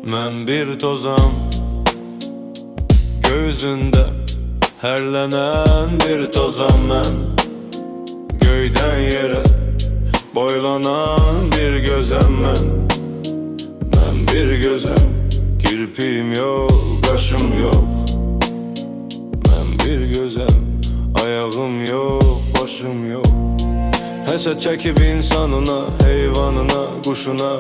Mən bir tozam, gözündə hərlənən bir tozam mən. Göydən yerə boylanan bir gözəm mən. Mən bir gözəm, kirpiyim yox, qaşım yox. Mən bir gözəm, ayağım yox, başım yox. Həsəd çəkib insanına, heyvanına, quşuna.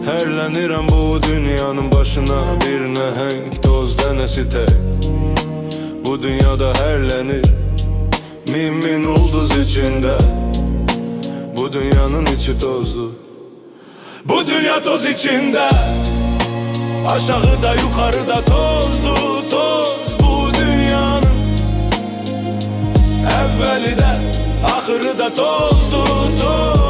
Hərlənirəm bu dünyanın başına, bir nəhəng toz dənəsi tək. Bu dünyada hərlənir min ulduz içində. Bu dünyanın içi tozlu, bu dünya toz içində. Aşağıda yuxarıda tozlu, toz bu dünyanın. Əvvəli də axırı da tozlu, toz.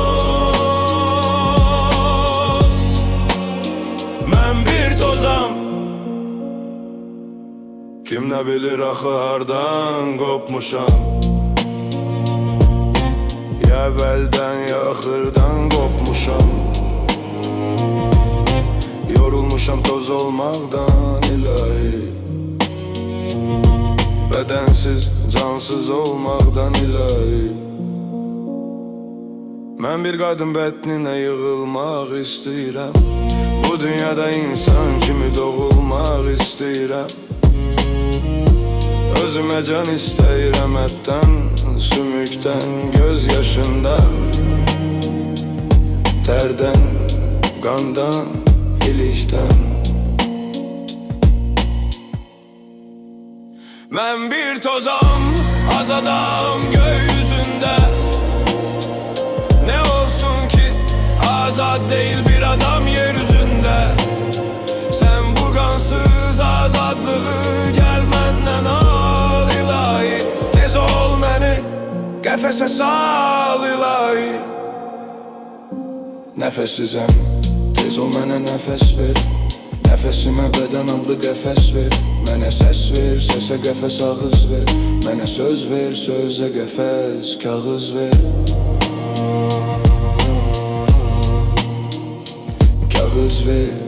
Mən bir tozam, kim nə bilir axı hardan qopmuşam. Ya əvvəldən ya axırdan qopmuşam. Yorulmuşam toz olmaqdan ilahi, bədənsiz, cansız olmaqdan ilahi. Mən bir qadın bətninə yığılmaq istəyirəm. Bu dünyada insan kimi doğulmaq istəyirəm. Özümə can istəyirəm ətdən, sümükdən, göz yaşından, tərdən, qandan, ilikdən. Mən bir tozam, az adam gökyüzündə. Ne olsun ki azad değil bir adam yeryüzünde. Sen bu qansız azadlığı gel məndən al ilahi. Tez ol məni qəfəsə sal ilahi. Nəfəssizəm, tez ol mənə nəfəs ver. Nəfəsimə bədən adlı qəfəs ver. Mənə səs ver, səsə qəfəs ağız ver. Mənə söz ver, sözə qəfəs kağız ver. Kağız ver.